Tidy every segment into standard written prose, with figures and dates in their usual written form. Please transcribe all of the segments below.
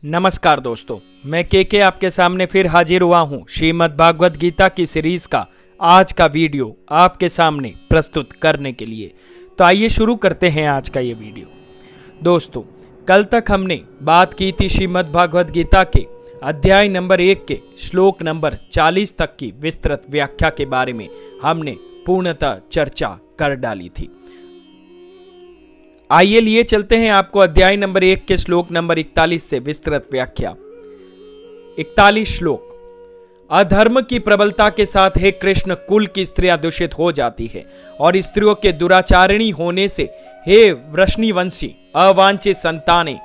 नमस्कार दोस्तों, मैं के आपके सामने फिर हाजिर हुआ हूँ श्रीमद् भागवत गीता की सीरीज का आज का वीडियो आपके सामने प्रस्तुत करने के लिए। तो आइए शुरू करते हैं आज का ये वीडियो। दोस्तों, कल तक हमने बात की थी श्रीमद् भागवत गीता के अध्याय नंबर 1 के श्लोक नंबर 40 तक की विस्तृत व्याख्या के बारे में हमने पूर्णतः चर्चा कर डाली थी। आइए लिए चलते हैं आपको अध्याय नंबर 1 के श्लोक नंबर 41 से विस्तृत व्याख्या। 41 श्लोक। अधर्म की प्रबलता के साथ हे कृष्ण, कुल की स्त्रियां दूषित हो जाती है और स्त्रियों के दुराचारिणी होने से हे वृष्णिवंशी अवांछित संतानें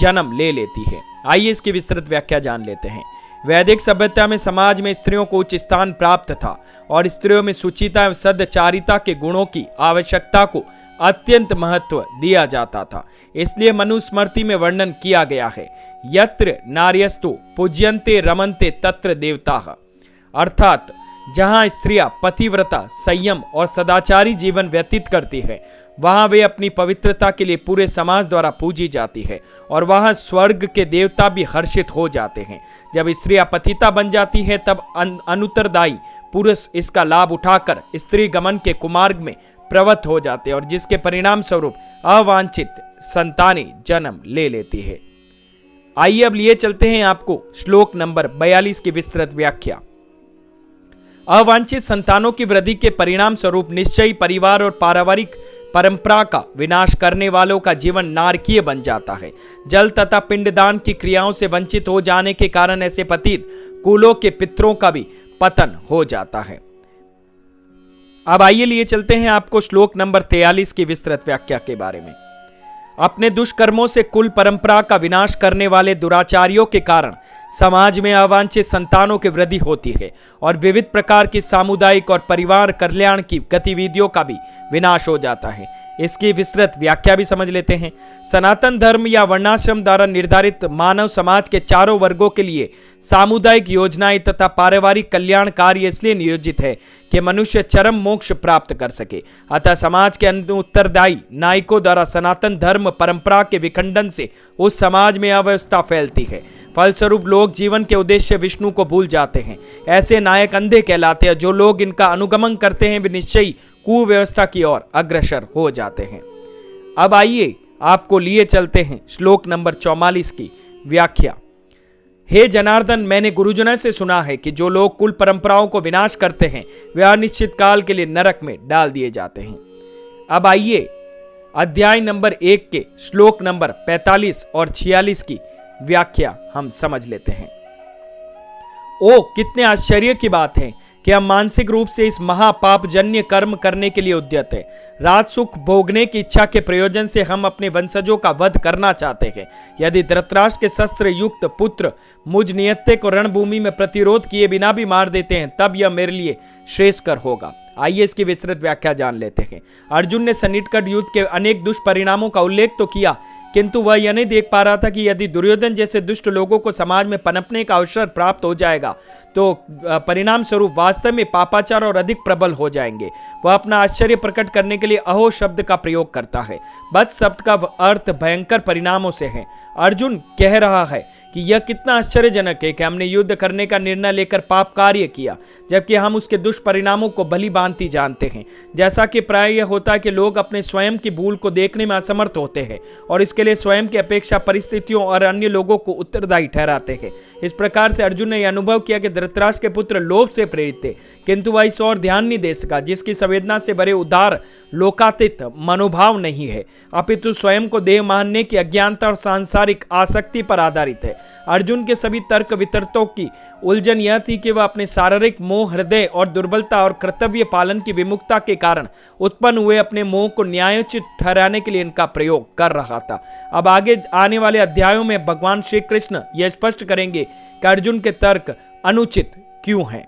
जन्म ले लेती है। आइए इसकी विस्तृत व्याख्या जान लेते हैं। वैदिक सभ्यता में समाज में स्त्रियों को उच्च स्थान प्राप्त था और स्त्रियों में सुचिता एवं सदाचारिता के गुणों की आवश्यकता को अत्यंत महत्व दिया जाता था। इसलिए मनुस्मृति में वर्णन किया गया है, यत्र नार्यस्तु पूज्यन्ते रमन्ते तत्र देवताः, अर्थात जहां स्त्रियां पतिव्रता, संयम और सदाचारी जीवन व्यतीत करती है, वहां वे अपनी पवित्रता के लिए पूरे समाज द्वारा पूजी जाती है और वहां स्वर्ग के देवता भी हर्षित हो जाते हैं। जब स्त्रियां पतिता बन जाती है तब अनुत्तरदायी पुरुष इसका लाभ उठाकर स्त्री गमन के कुमार्ग में प्रवृत्त हो जाते हैं और जिसके परिणाम स्वरूप अवांछित संतानें जन्म ले लेती है। आइए अब लिए चलते हैं आपको श्लोक नंबर 42 की विस्तृत व्याख्या। अवांछित संतानों की वृद्धि के परिणाम स्वरूप निश्चयी परिवार और पारिवारिक परंपरा का विनाश करने वालों का जीवन नारकीय बन जाता है। जल तथा पिंडदान की क्रियाओं से वंचित हो जाने के कारण ऐसे पतित कुलों के पितरों का भी पतन हो जाता है। अब आइए लिए चलते हैं आपको श्लोक नंबर 43 की विस्तृत व्याख्या के बारे में। अपने दुष्कर्मों से कुल परंपरा का विनाश करने वाले दुराचारियों के कारण समाज में अवांछित संतानों की वृद्धि होती है और विविध प्रकार की सामुदायिक और परिवार कल्याण की गतिविधियों का भी विनाश हो जाता है। इसकी विस्तृत व्याख्या भी समझ लेते हैं। सनातन धर्म या वर्णाश्रम द्वारा निर्धारित मानव समाज के चारों वर्गों के लिए सामुदायिक योजनाएं तथा पारिवारिक कल्याण कार्य इसलिए नियोजित है कि मनुष्य चरम मोक्ष प्राप्त कर सके। अतः समाज के उत्तरदायी नायकों द्वारा सनातन धर्म परंपरा के विखंडन से उस समाज में अव्यवस्था फैलती है। फलस्वरूप लोग जीवन के उद्देश्य विष्णु को भूल जाते हैं। ऐसे नायक अंधे कहलाते हैं। जो लोग इनका अनुगमन करते हैं वे निश्चयी कुव्यवस्था की ओर अग्रसर हो जाते हैं। अब आइए आपको लिए चलते हैं श्लोक नंबर 44 की व्याख्या। हे जनार्दन, मैंने गुरुजनों से सुना है कि जो लोग कुल परंपराओं को विनाश करते हैं वे अनिश्चित काल के लिए नरक में डाल दिए जाते हैं। अब आइए अध्याय नंबर 1 के श्लोक नंबर 45 और 46 की व्याख्या हम समझ लेते हैं। ओ, कितने आश्चर्य की बात है कि हम मानसिक रूप से इस महापाप जन्य कर्म करने के लिए उद्यत है। राज सुख भोगने की इच्छा के प्रयोजन से हम अपने वंशजों का वध करना चाहते हैं। यदि धृतराष्ट्र के शस्त्र युक्त पुत्र मुझ नियत्ते को रणभूमि में प्रतिरोध किए बिना भी मार देते हैं तब यह मेरे लिए श्रेयस्कर होगा। आइए इसकी विस्तृत व्याख्या जान लेते हैं। अर्जुन ने सन्निकट युद्ध के अनेक दुष्परिणामों का उल्लेख तो किया, किंतु वह यह नहीं देख पा रहा था कि यदि दुर्योधन जैसे दुष्ट लोगों को समाज में पनपने का अवसर प्राप्त हो जाएगा तो परिणाम स्वरूप वास्तव में पापाचार और अधिक प्रबल हो जाएंगे। वह अपना आश्चर्य प्रकट करने के लिए अहो शब्द का प्रयोग करता है। बद शब्द का अर्थ भयंकर परिणामों से है। अर्जुन कह रहा है कि यह कितना आश्चर्यजनक है कि हमने युद्ध करने का निर्णय लेकर पाप कार्य किया, जबकि हम उसके दुष्परिणामों को भली भांति जानते हैं। जैसा कि प्राय यह होता है कि लोग अपने स्वयं की भूल को देखने में असमर्थ होते हैं और इसके लिए स्वयं की अपेक्षा परिस्थितियों और अन्य लोगों को उत्तरदायी ठहराते हैं। इस प्रकार से अर्जुन ने यह अनुभव किया कि धृतराष्ट्र के पुत्र लोभ से प्रेरित थे, किंतु वह इस और ध्यान नहीं दे सका जिसकी संवेदना से बड़े उदार लोकातीत मनोभाव नहीं है, अपितु स्वयं को देह मानने की अज्ञानता और सांसारिक आसक्ति पर आधारित है। अर्जुन के सभी तर्क वितर्कों की उलझन यह थी कि वह अपने शारीरिक मोह, हृदय और दुर्बलता और कर्तव्य पालन की विमुखता के कारण उत्पन्न हुए अपने मोह को न्यायोचित ठहराने के लिए इनका प्रयोग कर रहा था। अब आगे आने वाले अध्यायों में भगवान श्री कृष्ण यह स्पष्ट करेंगे कि अर्जुन के तर्क अनुचित क्यों हैं।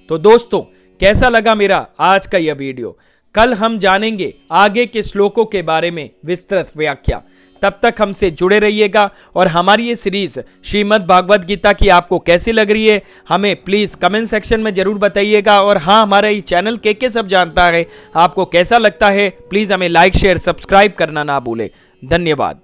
तो दोस्तों, कैसा लगा मेरा आज का यह वीडियो? कल हम जानेंगे आगे के श्लोकों के बारे में विस्तृत व्याख्या। तब तक हमसे जुड़े रहिएगा और हमारी ये सीरीज श्रीमद् भागवत गीता की आपको कैसी लग रही है हमें प्लीज कमेंट सेक्शन में जरूर बताइएगा। और हाँ, हमारा ये चैनल के सब जानता है, आपको कैसा लगता है प्लीज हमें लाइक शेयर सब्सक्राइब करना ना भूले। धन्यवाद।